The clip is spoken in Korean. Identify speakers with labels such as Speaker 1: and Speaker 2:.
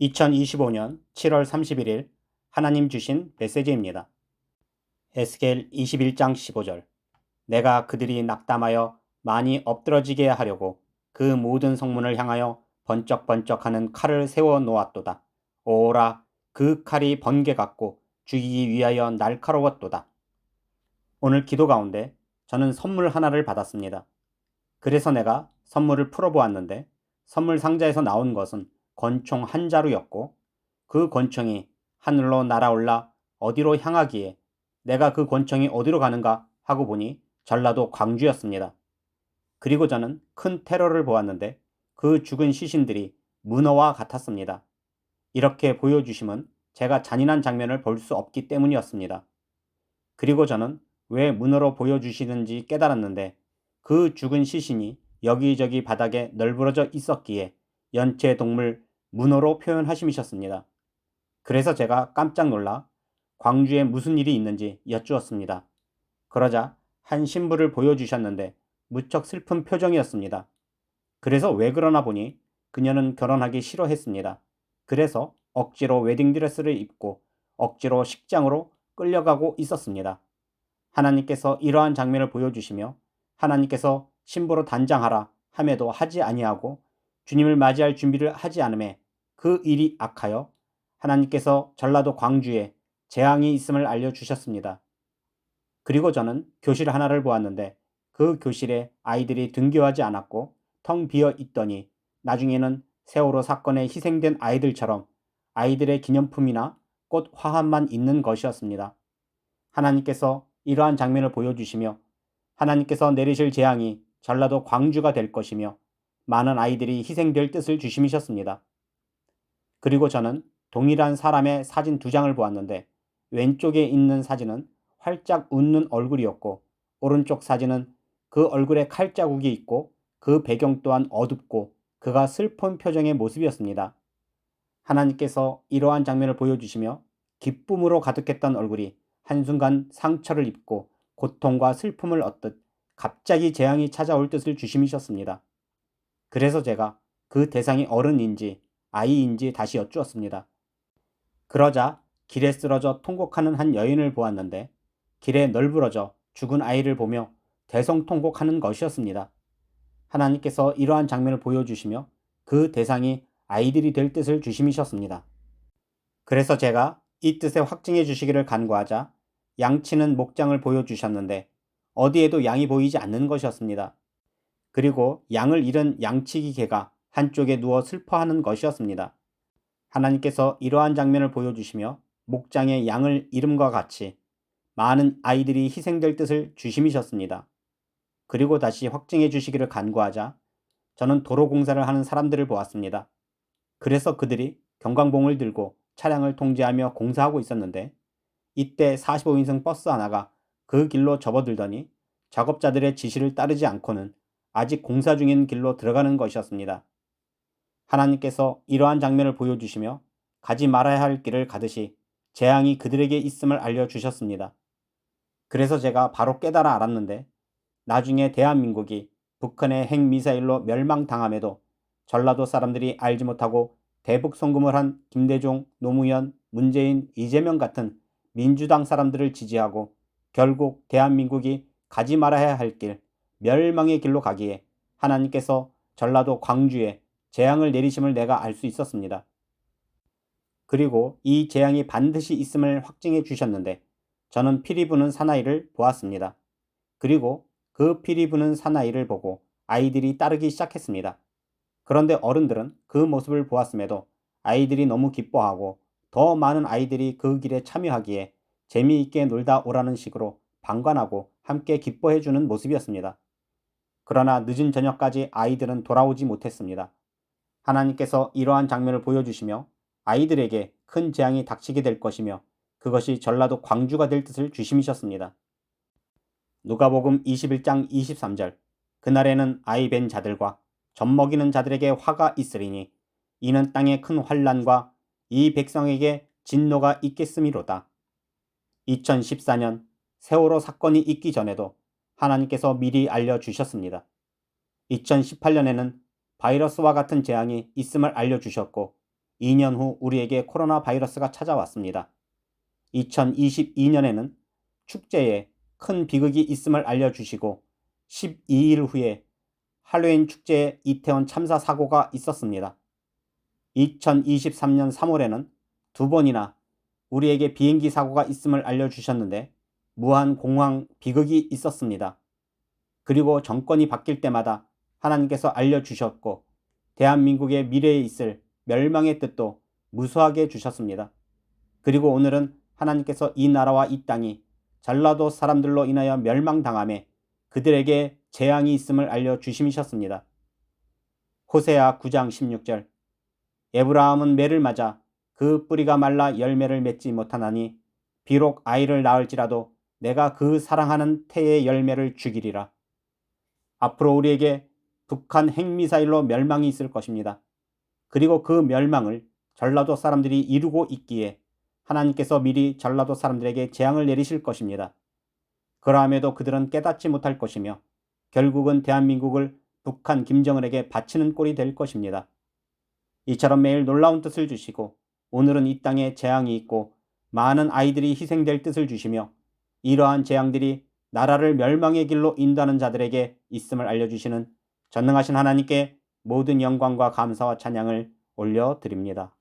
Speaker 1: 2025년 7월 31일 하나님 주신 메시지입니다. 에스겔 21장 15절. 내가 그들이 낙담하여 많이 엎드러지게 하려고 그 모든 성문을 향하여 번쩍번쩍하는 칼을 세워 놓았도다. 오라, 그 칼이 번개 같고 죽이기 위하여 날카로웠도다. 오늘 기도 가운데 저는 선물 하나를 받았습니다. 그래서 내가 선물을 풀어보았는데 선물 상자에서 나온 것은 권총 한 자루였고 그 권총이 하늘로 날아올라 어디로 향하기에 내가 그 권총이 어디로 가는가 하고 보니 전라도 광주였습니다. 그리고 저는 큰 테러를 보았는데 그 죽은 시신들이 문어와 같았습니다. 이렇게 보여주심은 제가 잔인한 장면을 볼 수 없기 때문이었습니다. 그리고 저는 왜 문어로 보여주시는지 깨달았는데 그 죽은 시신이 여기저기 바닥에 널브러져 있었기에 연체동물 문어로 표현하심이셨습니다. 그래서 제가 깜짝 놀라 광주에 무슨 일이 있는지 여쭈었습니다. 그러자 한 신부를 보여주셨는데 무척 슬픈 표정이었습니다. 그래서 왜 그러나 보니 그녀는 결혼하기 싫어했습니다. 그래서 억지로 웨딩드레스를 입고 억지로 식장으로 끌려가고 있었습니다. 하나님께서 이러한 장면을 보여주시며 하나님께서 신부로 단장하라 함에도 하지 아니하고 주님을 맞이할 준비를 하지 않음에 그 일이 악하여 하나님께서 전라도 광주에 재앙이 있음을 알려주셨습니다. 그리고 저는 교실 하나를 보았는데 그 교실에 아이들이 등교하지 않았고 텅 비어 있더니 나중에는 세월호 사건에 희생된 아이들처럼 아이들의 기념품이나 꽃 화환만 있는 것이었습니다. 하나님께서 이러한 장면을 보여주시며 하나님께서 내리실 재앙이 전라도 광주가 될 것이며 많은 아이들이 희생될 뜻을 주심이셨습니다. 그리고 저는 동일한 사람의 사진 2장을 보았는데 왼쪽에 있는 사진은 활짝 웃는 얼굴이었고 오른쪽 사진은 그 얼굴에 칼자국이 있고 그 배경 또한 어둡고 그가 슬픈 표정의 모습이었습니다. 하나님께서 이러한 장면을 보여주시며 기쁨으로 가득했던 얼굴이 한순간 상처를 입고 고통과 슬픔을 얻듯 갑자기 재앙이 찾아올 뜻을 주심이셨습니다. 그래서 제가 그 대상이 어른인지 아이인지 다시 여쭈었습니다. 그러자 길에 쓰러져 통곡하는 한 여인을 보았는데 길에 널브러져 죽은 아이를 보며 대성통곡하는 것이었습니다. 하나님께서 이러한 장면을 보여주시며 그 대상이 아이들이 될 뜻을 주심이셨습니다. 그래서 제가 이 뜻에 확증해 주시기를 간구하자 양치는 목장을 보여주셨는데 어디에도 양이 보이지 않는 것이었습니다. 그리고 양을 잃은 양치기 개가 한쪽에 누워 슬퍼하는 것이었습니다. 하나님께서 이러한 장면을 보여주시며 목장의 양을 잃음과 같이 많은 아이들이 희생될 뜻을 주심이셨습니다. 그리고 다시 확증해 주시기를 간구하자 저는 도로 공사를 하는 사람들을 보았습니다. 그래서 그들이 경광봉을 들고 차량을 통제하며 공사하고 있었는데 이때 45인승 버스 하나가 그 길로 접어들더니 작업자들의 지시를 따르지 않고는 아직 공사 중인 길로 들어가는 것이었습니다. 하나님께서 이러한 장면을 보여주시며 가지 말아야 할 길을 가듯이 재앙이 그들에게 있음을 알려주셨습니다. 그래서 제가 바로 깨달아 알았는데 나중에 대한민국이 북한의 핵미사일로 멸망당함에도 전라도 사람들이 알지 못하고 대북 송금을 한 김대중, 노무현, 문재인, 이재명 같은 민주당 사람들을 지지하고 결국 대한민국이 가지 말아야 할 길, 멸망의 길로 가기에 하나님께서 전라도 광주에 재앙을 내리심을 내가 알 수 있었습니다. 그리고 이 재앙이 반드시 있음을 확증해 주셨는데 저는 피리 부는 사나이를 보았습니다. 그리고 그 피리 부는 사나이를 보고 아이들이 따르기 시작했습니다. 그런데 어른들은 그 모습을 보았음에도 아이들이 너무 기뻐하고 더 많은 아이들이 그 길에 참여하기에 재미있게 놀다 오라는 식으로 방관하고 함께 기뻐해주는 모습이었습니다. 그러나 늦은 저녁까지 아이들은 돌아오지 못했습니다. 하나님께서 이러한 장면을 보여주시며 아이들에게 큰 재앙이 닥치게 될 것이며 그것이 전라도 광주가 될 뜻을 주심이셨습니다. 누가복음 21장 23절. 그날에는 아이 벤 자들과 젖 먹이는 자들에게 화가 있으리니 이는 땅에 큰 환난과 이 백성에게 진노가 있겠음이로다. 2014년 세월호 사건이 있기 전에도 하나님께서 미리 알려주셨습니다. 2018년에는 바이러스와 같은 재앙이 있음을 알려주셨고 2년 후 우리에게 코로나 바이러스가 찾아왔습니다. 2022년에는 축제에 큰 비극이 있음을 알려주시고 12일 후에 할로윈 축제에 이태원 참사 사고가 있었습니다. 2023년 3월에는 2번이나 우리에게 비행기 사고가 있음을 알려주셨는데 무한 공황 비극이 있었습니다. 그리고 정권이 바뀔 때마다 하나님께서 알려주셨고 대한민국의 미래에 있을 멸망의 뜻도 무수하게 주셨습니다. 그리고 오늘은 하나님께서 이 나라와 이 땅이 전라도 사람들로 인하여 멸망당함에 그들에게 재앙이 있음을 알려주심이셨습니다. 호세아 9장 16절 에브라함은 매를 맞아 그 뿌리가 말라 열매를 맺지 못하나니 비록 아이를 낳을지라도 내가 그 사랑하는 태의 열매를 죽이리라. 앞으로 우리에게 북한 핵미사일로 멸망이 있을 것입니다. 그리고 그 멸망을 전라도 사람들이 이루고 있기에 하나님께서 미리 전라도 사람들에게 재앙을 내리실 것입니다. 그러함에도 그들은 깨닫지 못할 것이며 결국은 대한민국을 북한 김정은에게 바치는 꼴이 될 것입니다. 이처럼 매일 놀라운 뜻을 주시고 오늘은 이 땅에 재앙이 있고 많은 아이들이 희생될 뜻을 주시며 이러한 재앙들이 나라를 멸망의 길로 인도하는 자들에게 있음을 알려주시는 전능하신 하나님께 모든 영광과 감사와 찬양을 올려드립니다.